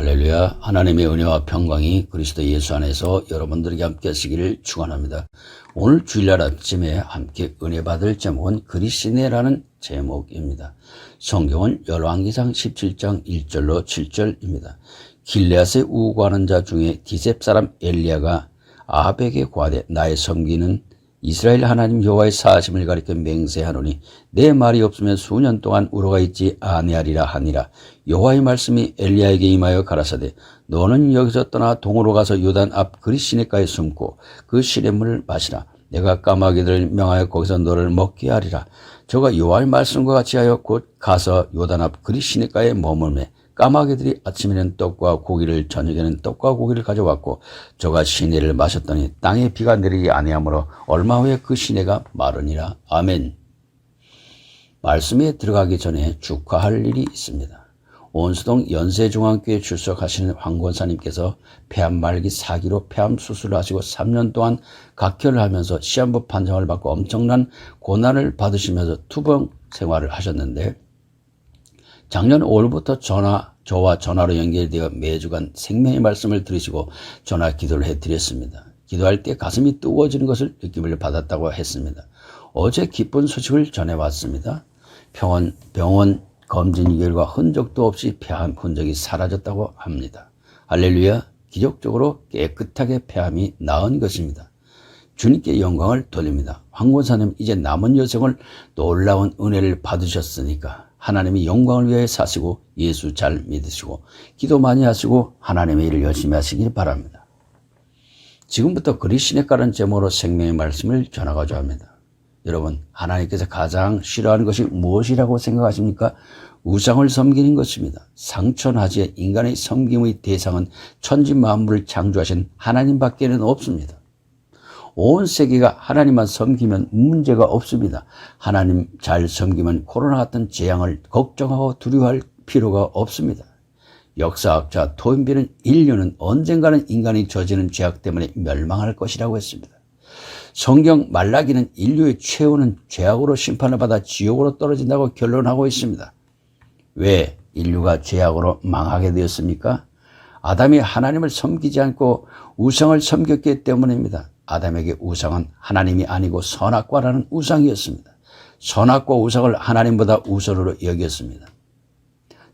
할렐루야. 하나님의 은혜와 평강이 그리스도 예수 안에서 여러분들에게 함께 하시기를 축원합니다. 오늘 주일날 아침에 함께 은혜 받을 제목은 그리시네라는 제목입니다. 성경은 열왕기상 17장 1절로 7절입니다. 길르앗에 우고하는 자 중에 디셉 사람 엘리야가 아합에게 고하되 나의 섬기는 이스라엘 하나님 여호와의 사심을 가리켜 맹세하노니 내 말이 없으면 수년 동안 우러가 있지 아니하리라 하니라. 여호와의 말씀이 엘리야에게 임하여 가라사대 너는 여기서 떠나 동으로 가서 요단 앞 그리시네가에 숨고 그 시냇물을 마시라. 내가 까마귀들을 명하여 거기서 너를 먹게 하리라. 저가 여호와의 말씀과 같이 하여 곧 가서 요단 앞 그리시네가에 머물매 까마귀들이 아침에는 떡과 고기를 저녁에는 떡과 고기를 가져왔고 저가 시내를 마셨더니 땅에 비가 내리지 아니하므로 얼마 후에 그 시내가 마르니라. 아멘. 말씀에 들어가기 전에 축하할 일이 있습니다. 온수동 연세중앙교회 출석하시는 황 권사님께서 폐암 말기 4기로 폐암 수술을 하시고 3년 동안 각혈을 하면서 시한부 판정을 받고 엄청난 고난을 받으시면서 투병 생활을 하셨는데 작년 5월부터 저와 전화로 연결되어 매주간 생명의 말씀을 들으시고 전화 기도를 해드렸습니다. 기도할 때 가슴이 뜨거워지는 것을 느낌을 받았다고 했습니다. 어제 기쁜 소식을 전해왔습니다. 병원 검진 결과 흔적도 없이 폐암 흔적이 사라졌다고 합니다. 할렐루야. 기적적으로 깨끗하게 폐암이 나은 것입니다. 주님께 영광을 돌립니다. 황 권사님 이제 남은 여생을 놀라운 은혜를 받으셨으니까 하나님이 영광을 위하여 사시고 예수 잘 믿으시고 기도 많이 하시고 하나님의 일을 열심히 하시길 바랍니다. 지금부터 그리시네가라는 제목으로 생명의 말씀을 전하고자 합니다. 여러분, 하나님께서 가장 싫어하는 것이 무엇이라고 생각하십니까? 우상을 섬기는 것입니다. 상천하지의 인간의 섬김의 대상은 천지 만물을 창조하신 하나님밖에는 없습니다. 온 세계가 하나님만 섬기면 문제가 없습니다. 하나님 잘 섬기면 코로나 같은 재앙을 걱정하고 두려워할 필요가 없습니다. 역사학자 토인비는 인류는 언젠가는 인간이 저지른 죄악 때문에 멸망할 것이라고 했습니다. 성경 말라기는 인류의 최후는 죄악으로 심판을 받아 지옥으로 떨어진다고 결론하고 있습니다. 왜 인류가 죄악으로 망하게 되었습니까? 아담이 하나님을 섬기지 않고 우상을 섬겼기 때문입니다. 아담에게 우상은 하나님이 아니고 선악과라는 우상이었습니다. 선악과 우상을 하나님보다 우선으로 여겼습니다.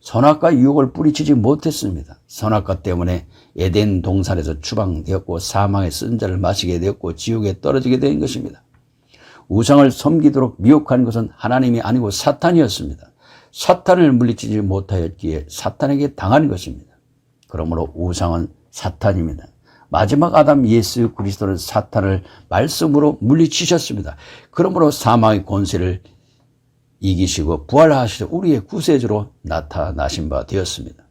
선악과 유혹을 뿌리치지 못했습니다. 선악과 때문에 에덴 동산에서 추방되었고 사망의 쓴자를 마시게 되었고 지옥에 떨어지게 된 것입니다. 우상을 섬기도록 미혹한 것은 하나님이 아니고 사탄이었습니다. 사탄을 물리치지 못하였기에 사탄에게 당한 것입니다. 그러므로 우상은 사탄입니다. 마지막 아담 예수 그리스도는 사탄을 말씀으로 물리치셨습니다. 그러므로 사망의 권세를 이기시고 부활하시고 우리의 구세주로 나타나신 바 되었습니다.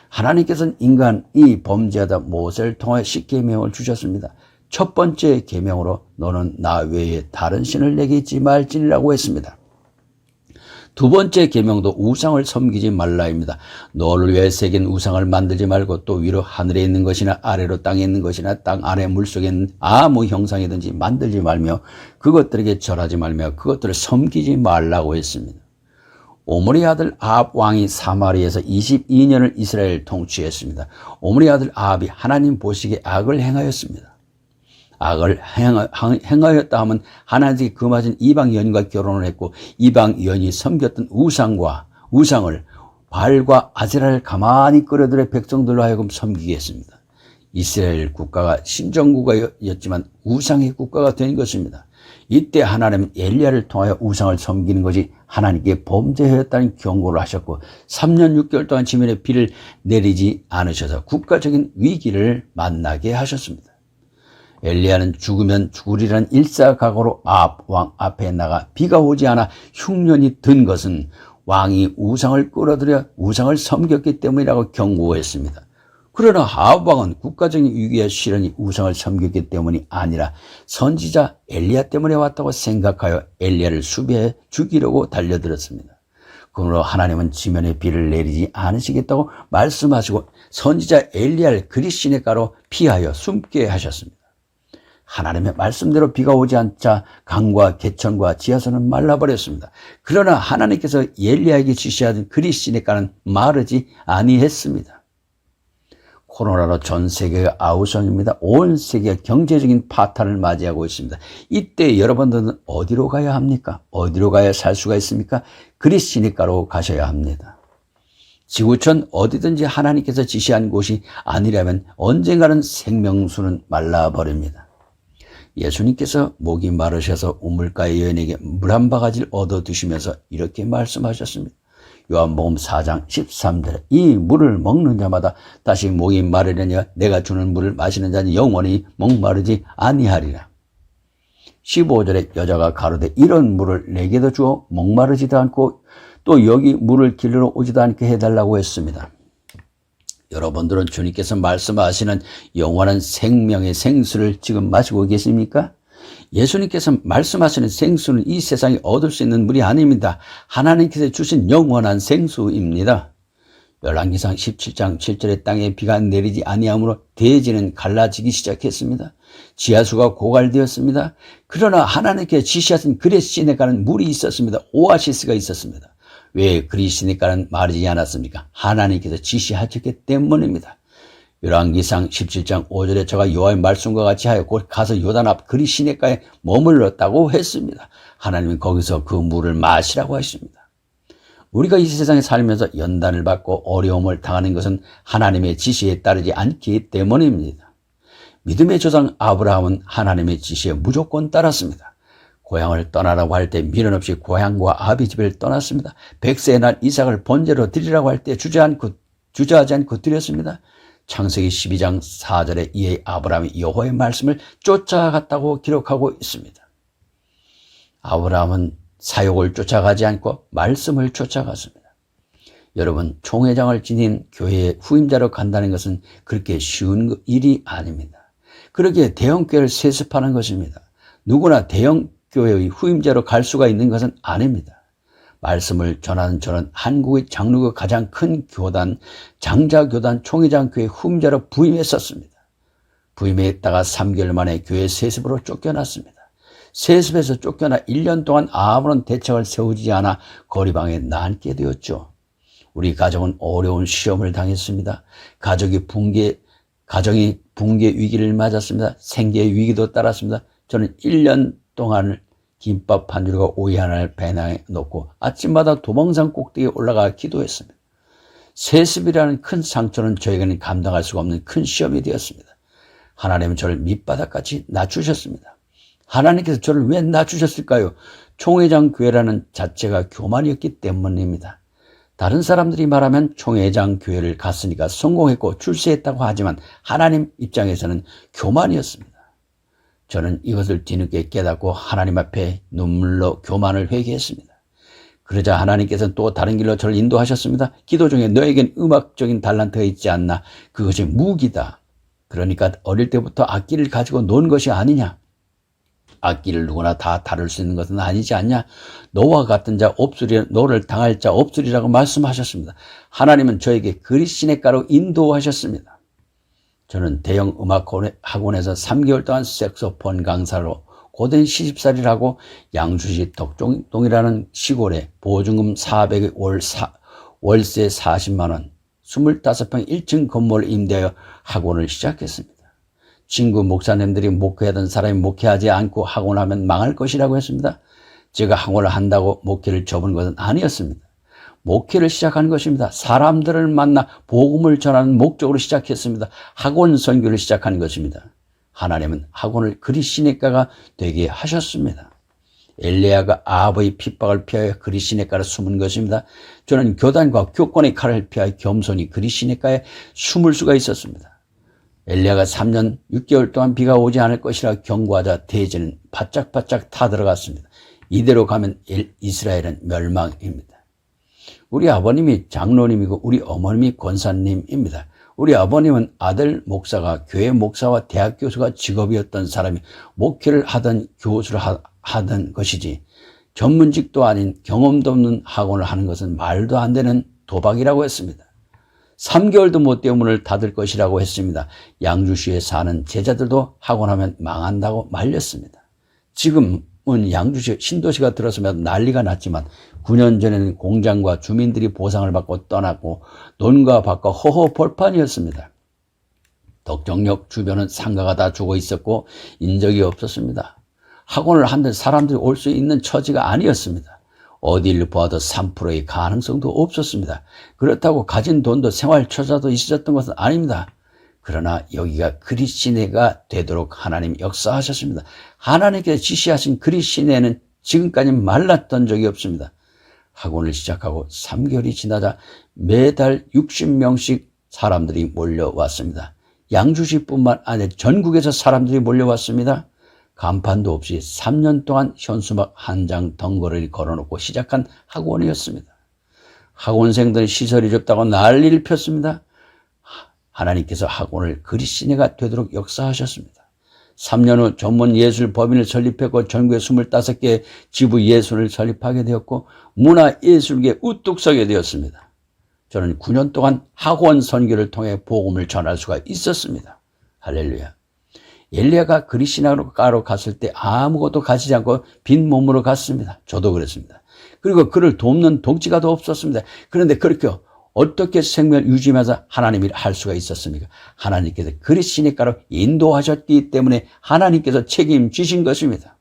하나님께서는 인간이 범죄하다 모세를 통해 십계명을 주셨습니다. 첫 번째 계명으로 너는 나 외에 다른 신을 내게 있지 말지니라고 했습니다. 두 번째 계명도 우상을 섬기지 말라입니다. 너를 위해 새긴 우상을 만들지 말고 또 위로 하늘에 있는 것이나 아래로 땅에 있는 것이나 땅 아래 물속에 있는 아무 형상이든지 만들지 말며 그것들에게 절하지 말며 그것들을 섬기지 말라고 했습니다. 오므리 아들 아합 왕이 사마리에서 22년을 이스라엘을 통치했습니다. 오므리 아들 아합이 하나님 보시기에 악을 행하였습니다. 악을 행하였다 하면 하나님께 금하신 이방 여인과 결혼을 했고 이방 여인이 섬겼던 우상을 바알과 아세라를 가만히 끌어들여 백성들로 하여금 섬기게 했습니다. 이스라엘 국가가 신정국가였지만 우상의 국가가 된 것입니다. 이때 하나님은 엘리야를 통하여 우상을 섬기는 것이 하나님께 범죄하였다는 경고를 하셨고 3년 6개월 동안 지면에 비를 내리지 않으셔서 국가적인 위기를 만나게 하셨습니다. 엘리야는 죽으면 죽으리라는 일사각오로 아합 왕 앞에 나가 비가 오지 않아 흉년이 든 것은 왕이 우상을 끌어들여 우상을 섬겼기 때문이라고 경고했습니다. 그러나 아합 왕은 국가적인 위기와 시련이 우상을 섬겼기 때문이 아니라 선지자 엘리야 때문에 왔다고 생각하여 엘리야를 수비해 죽이려고 달려들었습니다. 그러므로 하나님은 지면에 비를 내리지 않으시겠다고 말씀하시고 선지자 엘리야를 그리시네가로 피하여 숨게 하셨습니다. 하나님의 말씀대로 비가 오지 않자 강과 개천과 지하수는 말라버렸습니다. 그러나 하나님께서 엘리야에게 지시하던 그리시네가는 마르지 아니했습니다. 코로나로 전 세계가 아우성입니다. 온 세계가 경제적인 파탄을 맞이하고 있습니다. 이때 여러분들은 어디로 가야 합니까? 어디로 가야 살 수가 있습니까? 그리스 시내가로 가셔야 합니다. 지구촌 어디든지 하나님께서 지시한 곳이 아니라면 언젠가는 생명수는 말라버립니다. 예수님께서 목이 마르셔서 우물가의 여인에게 물 한 바가지를 얻어 드시면서 이렇게 말씀하셨습니다. 요한복음 4장 13절에 이 물을 먹는 자마다 다시 목이 마르려니 내가 주는 물을 마시는 자는 영원히 목마르지 아니하리라. 15절에 여자가 가로되 이런 물을 내게도 주어 목마르지도 않고 또 여기 물을 길러 오지도 않게 해달라고 했습니다. 여러분들은 주님께서 말씀하시는 영원한 생명의 생수를 지금 마시고 계십니까? 예수님께서 말씀하시는 생수는 이 세상에 얻을 수 있는 물이 아닙니다. 하나님께서 주신 영원한 생수입니다. 열왕기상 17장 7절에 땅에 비가 내리지 아니하므로 대지는 갈라지기 시작했습니다. 지하수가 고갈되었습니다. 그러나 하나님께 지시하신 그리스 시내가는 물이 있었습니다. 오아시스가 있었습니다. 왜 그리스 시내가는 마르지 않았습니까? 하나님께서 지시하셨기 때문입니다. 열왕기상 17장 5절에 저가 여호와의 말씀과 같이 하여 곧 가서 요단 앞 그리스 시내가에 머물렀다고 했습니다. 하나님은 거기서 그 물을 마시라고 하십니다. 우리가 이 세상에 살면서 연단을 받고 어려움을 당하는 것은 하나님의 지시에 따르지 않기 때문입니다. 믿음의 조상 아브라함은 하나님의 지시에 무조건 따랐습니다. 고향을 떠나라고 할 때 미련 없이 고향과 아비 집을 떠났습니다. 100세의 날 이삭을 번제로 드리라고 할 때 주저하지 않고 드렸습니다. 창세기 12장 4절에 이에 아브라함이 여호와의 말씀을 쫓아갔다고 기록하고 있습니다. 아브라함은 사욕을 쫓아가지 않고 말씀을 쫓아갔습니다. 여러분, 총회장을 지닌 교회의 후임자로 간다는 것은 그렇게 쉬운 일이 아닙니다. 그렇게 대형교회를 세습하는 것입니다. 누구나 대형교회의 후임자로 갈 수가 있는 것은 아닙니다. 말씀을 전하는 저는 한국의 장로교 가장 큰 교단, 장자교단 총회장교회 후임자로 부임했었습니다. 부임했다가 3개월 만에 교회 세습으로 쫓겨났습니다. 세습에서 쫓겨나 1년 동안 아무런 대책을 세우지 않아 거리방에 남게 되었죠. 우리 가정은 어려운 시험을 당했습니다. 가정이 붕괴 위기를 맞았습니다. 생계의 위기도 따랐습니다. 저는 1년 동안을 김밥 한 줄과 오이 하나를 배낭에 넣고 아침마다 도봉산 꼭대기에 올라가 기도했습니다. 세습이라는 큰 상처는 저에게는 감당할 수가 없는 큰 시험이 되었습니다. 하나님은 저를 밑바닥까지 낮추셨습니다. 하나님께서 저를 왜 낮추셨을까요? 총회장 교회라는 자체가 교만이었기 때문입니다. 다른 사람들이 말하면 총회장 교회를 갔으니까 성공했고 출세했다고 하지만 하나님 입장에서는 교만이었습니다. 저는 이것을 뒤늦게 깨닫고 하나님 앞에 눈물로 교만을 회개했습니다. 그러자 하나님께서는 또 다른 길로 저를 인도하셨습니다. 기도 중에 너에겐 음악적인 달란트가 있지 않나? 그것이 무기다. 그러니까 어릴 때부터 악기를 가지고 논 것이 아니냐? 악기를 누구나 다 다룰 수 있는 것은 아니지 않냐? 너와 같은 자 없으리, 너를 당할 자 없으리라고 말씀하셨습니다. 하나님은 저에게 그리스 시내가로 인도하셨습니다. 저는 대형 음악 학원에서 3개월 동안 색소폰 강사로 고된 시집살이를 하고 양주시 덕종동이라는 시골에 보증금 400에 월세 40만 원, 25평 1층 건물을 임대하여 학원을 시작했습니다. 친구 목사님들이 목회하던 사람이 목회하지 않고 학원하면 망할 것이라고 했습니다. 제가 학원을 한다고 목회를 접은 것은 아니었습니다. 목회를 시작한 것입니다. 사람들을 만나 복음을 전하는 목적으로 시작했습니다. 학원 선교를 시작한 것입니다. 하나님은 학원을 그리스 시내가가 되게 하셨습니다. 엘리야가 아합의 핍박을 피하여 그리스 시내가로 숨은 것입니다. 저는 교단과 교권의 칼을 피하여 겸손히 그리스 시내가에 숨을 수가 있었습니다. 엘리야가 3년 6개월 동안 비가 오지 않을 것이라 경고하자 대지는 바짝바짝 타들어갔습니다. 이대로 가면 이스라엘은 멸망입니다. 우리 아버님이 장로님이고 우리 어머님이 권사님입니다. 우리 아버님은 아들 목사가 교회 목사와 대학 교수가 직업이었던 사람이 목회를 하던 교수를 하던 것이지 전문직도 아닌 경험도 없는 학원을 하는 것은 말도 안 되는 도박이라고 했습니다. 3개월도 못 되어 문을 닫을 것이라고 했습니다. 양주시에 사는 제자들도 학원하면 망한다고 말렸습니다. 지금은 양주시 신도시가 들어서면 난리가 났지만 9년 전에는 공장과 주민들이 보상을 받고 떠났고 논과 밭과 허허벌판이었습니다. 덕정역 주변은 상가가 다 죽어 있었고 인적이 없었습니다. 학원을 한들 사람들이 올 수 있는 처지가 아니었습니다. 어디를 보아도 3%의 가능성도 없었습니다. 그렇다고 가진 돈도 생활처자도 있었던 것은 아닙니다. 그러나 여기가 그리시내가 되도록 하나님 역사하셨습니다. 하나님께서 지시하신 그리시내는 지금까지 말랐던 적이 없습니다. 학원을 시작하고 3개월이 지나자 매달 60명씩 사람들이 몰려왔습니다. 양주시뿐만 아니라 전국에서 사람들이 몰려왔습니다. 간판도 없이 3년 동안 현수막 한 장 덩거리를 걸어놓고 시작한 학원이었습니다. 학원생들은 시설이 좁다고 난리를 폈습니다. 하나님께서 학원을 그리시내가 되도록 역사하셨습니다. 3년 후 전문 예술 법인을 설립했고 전국에 25개 지부 예술을 설립하게 되었고 문화예술계에 우뚝 서게 되었습니다. 저는 9년 동안 학원 선교를 통해 복음을 전할 수가 있었습니다. 할렐루야. 엘리야가 그리시내로 갔을 때 아무것도 가지지 않고 빈 몸으로 갔습니다. 저도 그랬습니다. 그리고 그를 돕는 동지가 더 없었습니다. 그런데 그렇게 어떻게 생명을 유지하면서 하나님이 할 수가 있었습니까? 하나님께서 그리시내가로 인도하셨기 때문에 하나님께서 책임지신 것입니다.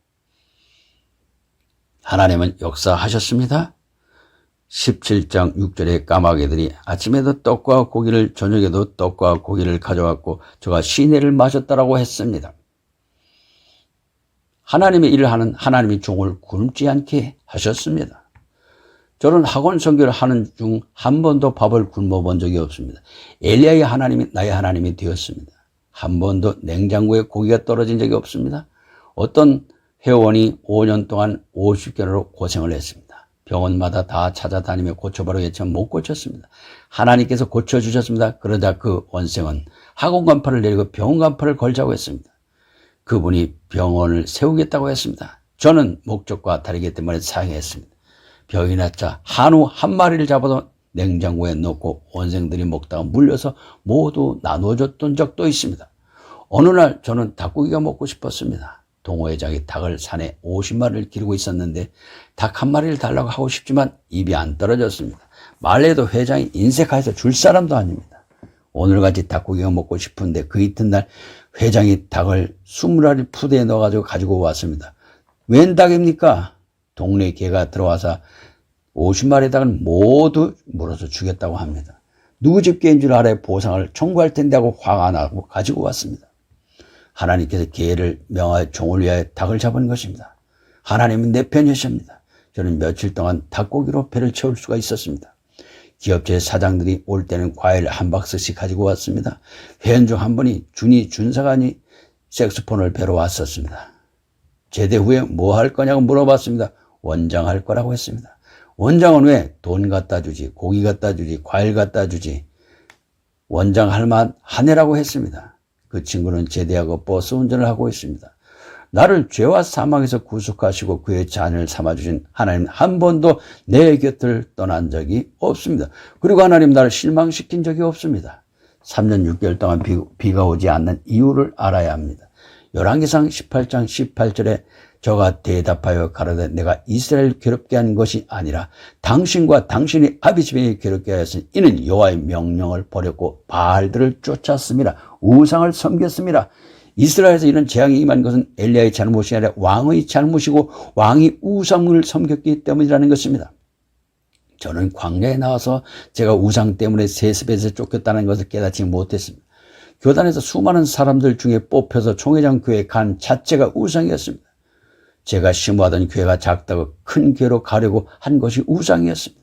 하나님은 역사하셨습니다. 17장 6절에 까마귀들이 아침에도 떡과 고기를 저녁에도 떡과 고기를 가져왔고 저가 시내를 마셨다라고 했습니다. 하나님의 일을 하는 하나님의 종을 굶지 않게 하셨습니다. 저는 학원 선교를 하는 중 한 번도 밥을 굶어 본 적이 없습니다. 엘리야의 하나님이 나의 하나님이 되었습니다. 한 번도 냉장고에 고기가 떨어진 적이 없습니다. 어떤 회원이 5년 동안 50개월로 고생을 했습니다. 병원마다 다 찾아다니며 고쳐보라고 했지만 못 고쳤습니다. 하나님께서 고쳐주셨습니다. 그러자 그 원생은 학원 간파를 내리고 병원 간파를 걸자고 했습니다. 그분이 병원을 세우겠다고 했습니다. 저는 목적과 다르기 때문에 사양했습니다. 병이 났자 한우 한 마리를 잡아도 냉장고에 넣고 원생들이 먹다가 물려서 모두 나눠줬던 적도 있습니다. 어느 날 저는 닭고기가 먹고 싶었습니다. 동호회장이 닭을 산에 50마리를 기르고 있었는데 닭 한 마리를 달라고 하고 싶지만 입이 안 떨어졌습니다. 말래도 회장이 인색해서 줄 사람도 아닙니다. 오늘같이 닭고기가 먹고 싶은데 그 이튿날 회장이 닭을 20마리 푸대에 넣어가지고 가지고 왔습니다. 웬 닭입니까? 동네 개가 들어와서 50마리 닭을 모두 물어서 주겠다고 합니다. 누구 집 개인 줄 알아야 보상을 청구할 텐데 하고 화가 나고 가지고 왔습니다. 하나님께서 개를 명하여 종을 위하여 닭을 잡은 것입니다. 하나님은 내 편이십니다. 저는 며칠 동안 닭고기로 배를 채울 수가 있었습니다. 기업체 사장들이 올 때는 과일 한 박스씩 가지고 왔습니다. 회원 중 한 분이 준사관이 색소폰을 배러 왔었습니다. 제대 후에 뭐 할 거냐고 물어봤습니다. 원장 할 거라고 했습니다. 원장은 왜 돈 갖다 주지, 고기 갖다 주지, 과일 갖다 주지, 원장 할 만 하네라고 했습니다. 그 친구는 제대하고 버스 운전을 하고 있습니다. 나를 죄와 사망에서 구속하시고 그의 자녀를 삼아주신 하나님 한 번도 내 곁을 떠난 적이 없습니다. 그리고 하나님 나를 실망시킨 적이 없습니다. 3년 6개월 동안 비가 오지 않는 이유를 알아야 합니다. 열왕기상 18장 18절에 저가 대답하여 가로되 내가 이스라엘을 괴롭게 한 것이 아니라 당신과 당신의 아비집에 괴롭게 하였으니 이는 여호와의 명령을 버렸고 바알들을 쫓았습니다. 우상을 섬겼습니다. 이스라엘에서 이런 재앙이 임한 것은 엘리야의 잘못이 아니라 왕의 잘못이고 왕이 우상을 섬겼기 때문이라는 것입니다. 저는 광야에 나와서 제가 우상 때문에 세습에서 쫓겼다는 것을 깨닫지 못했습니다. 교단에서 수많은 사람들 중에 뽑혀서 총회장 교회에 간 자체가 우상이었습니다. 제가 심호하던 교회가 작다고 큰 교회로 가려고 한 것이 우상이었습니다.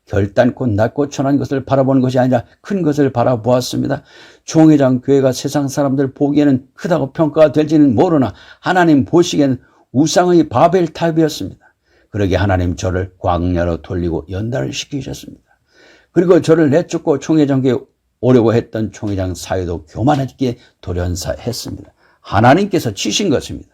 결단코 낮고 천한 것을 바라보는 것이 아니라 큰 것을 바라보았습니다. 총회장 교회가 세상 사람들 보기에는 크다고 평가가 될지는 모르나 하나님 보시기에는 우상의 바벨탑이었습니다. 그러게 하나님 저를 광야로 돌리고 연단을 시키셨습니다. 그리고 저를 내쫓고 총회장 교회에 오려고 했던 총회장 사회도 교만하게 돌연사했습니다. 하나님께서 치신 것입니다.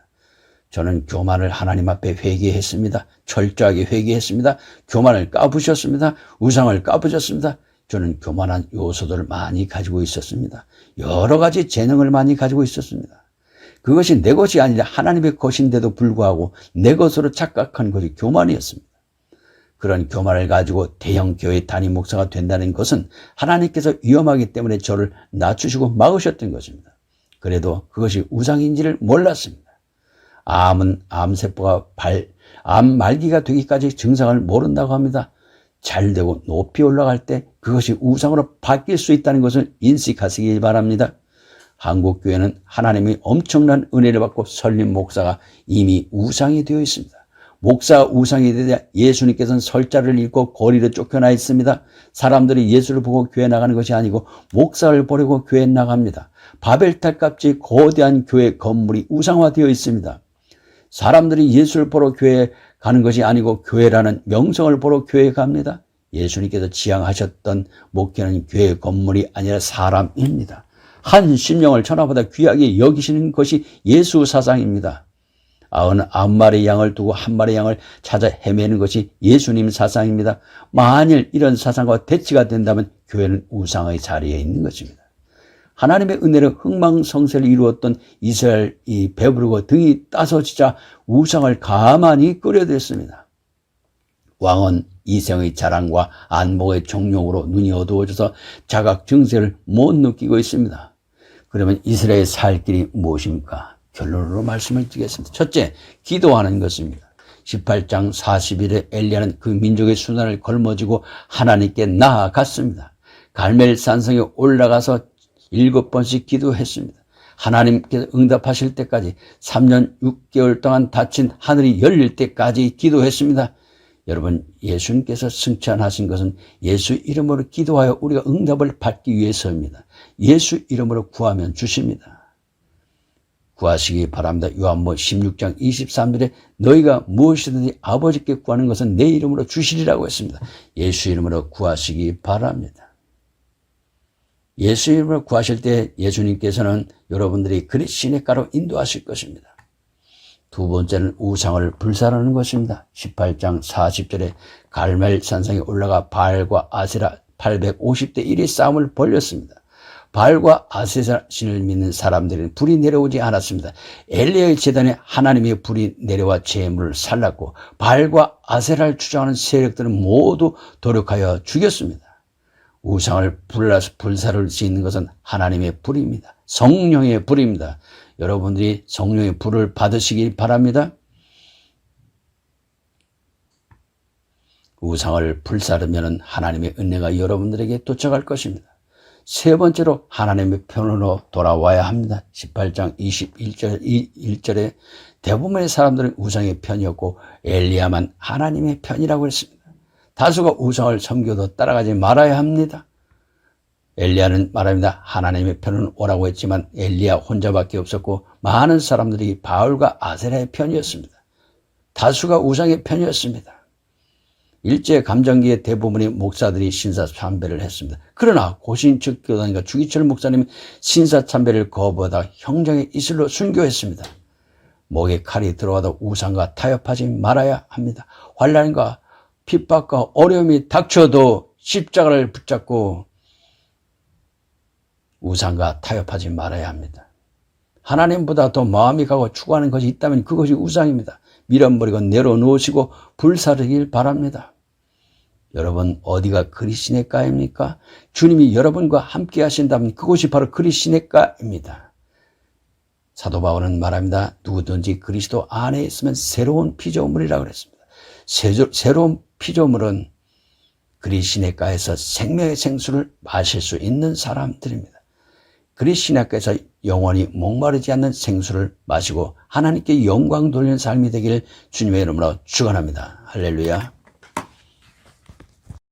저는 교만을 하나님 앞에 회개했습니다. 철저하게 회개했습니다. 교만을 까부셨습니다. 우상을 까부셨습니다. 저는 교만한 요소들을 많이 가지고 있었습니다. 여러 가지 재능을 많이 가지고 있었습니다. 그것이 내 것이 아니라 하나님의 것인데도 불구하고 내 것으로 착각한 것이 교만이었습니다. 그런 교만을 가지고 대형 교회 담임 목사가 된다는 것은 하나님께서 위험하기 때문에 저를 낮추시고 막으셨던 것입니다. 그래도 그것이 우상인지를 몰랐습니다. 암은 암세포가 암 말기가 되기까지 증상을 모른다고 합니다. 잘 되고 높이 올라갈 때 그것이 우상으로 바뀔 수 있다는 것을 인식하시기 바랍니다. 한국교회는 하나님이 엄청난 은혜를 받고 설립 목사가 이미 우상이 되어 있습니다. 목사가 우상이 되자 예수님께서는 설자를 읽고 거리로 쫓겨나 있습니다. 사람들이 예수를 보고 교회 나가는 것이 아니고 목사를 보려고 교회 나갑니다. 바벨탑같이 거대한 교회 건물이 우상화되어 있습니다. 사람들이 예수를 보러 교회에 가는 것이 아니고 교회라는 명성을 보러 교회에 갑니다. 예수님께서 지향하셨던 목회는 교회 건물이 아니라 사람입니다. 한 심령을 천하보다 귀하게 여기시는 것이 예수 사상입니다. 99마리의 양을 두고 한 마리의 양을 찾아 헤매는 것이 예수님 사상입니다. 만일 이런 사상과 대치가 된다면 교회는 우상의 자리에 있는 것입니다. 하나님의 은혜로 흥망성쇠를 이루었던 이스라엘이 배부르고 등이 따서지자 우상을 가만히 끓여댔습니다. 왕은 이생의 자랑과 안목의 종용으로 눈이 어두워져서 자각 증세를 못 느끼고 있습니다. 그러면 이스라엘의 살 길이 무엇입니까? 결론으로 말씀을 드리겠습니다. 첫째, 기도하는 것입니다. 18장 40일에 엘리야는 그 민족의 수단을 걸머쥐고 하나님께 나아갔습니다. 갈멜 산성에 올라가서 7번씩 기도했습니다. 하나님께서 응답하실 때까지 3년 6개월 동안 닫힌 하늘이 열릴 때까지 기도했습니다. 여러분, 예수님께서 승천하신 것은 예수 이름으로 기도하여 우리가 응답을 받기 위해서입니다. 예수 이름으로 구하면 주십니다. 구하시기 바랍니다. 요한복음 16장 23절에 너희가 무엇이든지 아버지께 구하는 것은 내 이름으로 주시리라고 했습니다. 예수 이름으로 구하시기 바랍니다. 예수 이름으로 구하실 때 예수님께서는 여러분들이 그리 시냇가로 인도하실 것입니다. 두 번째는 우상을 불살하는 것입니다. 18장 40절에 갈멜 산성에 올라가 바알과 아세라 850대 1의 싸움을 벌였습니다. 바알과 아세라 신을 믿는 사람들은 불이 내려오지 않았습니다. 엘리야의 제단에 하나님의 불이 내려와 제물을 살랐고 바알과 아세라를 주장하는 세력들은 모두 도륙하여 죽였습니다. 우상을 불사를 수 있는 것은 하나님의 불입니다. 성령의 불입니다. 여러분들이 성령의 불을 받으시기 바랍니다. 우상을 불사르면 하나님의 은혜가 여러분들에게 도착할 것입니다. 세 번째로 하나님의 편으로 돌아와야 합니다. 18장 21절에 대부분의 사람들은 우상의 편이었고 엘리야만 하나님의 편이라고 했습니다. 다수가 우상을 섬겨도 따라가지 말아야 합니다. 엘리야는 말합니다. 하나님의 편은 오라고 했지만 엘리야 혼자밖에 없었고 많은 사람들이 바알과 아세라의 편이었습니다. 다수가 우상의 편이었습니다. 일제 감정기의 대부분의 목사들이 신사참배를 했습니다. 그러나 고신측 교단과 주기철 목사님은 신사참배를 거부하다 형장의 이슬로 순교했습니다. 목에 칼이 들어와도 우상과 타협하지 말아야 합니다. 환난과 핍박과 어려움이 닥쳐도 십자가를 붙잡고 우상과 타협하지 말아야 합니다. 하나님보다 더 마음이 가고 추구하는 것이 있다면 그것이 우상입니다. 밀어버리고 내려놓으시고 불사르길 바랍니다. 여러분, 어디가 그리시네가입니까? 주님이 여러분과 함께 하신다면 그곳이 바로 그리시네가입니다. 사도 바울은 말합니다. 누구든지 그리스도 안에 있으면 새로운 피조물이라고 그랬습니다. 새로운 피조물은 그리시네가에서 생명의 생수를 마실 수 있는 사람들입니다. 그리시네가에서 영원히 목마르지 않는 생수를 마시고 하나님께 영광 돌리는 삶이 되기를 주님의 이름으로 축원합니다. 할렐루야.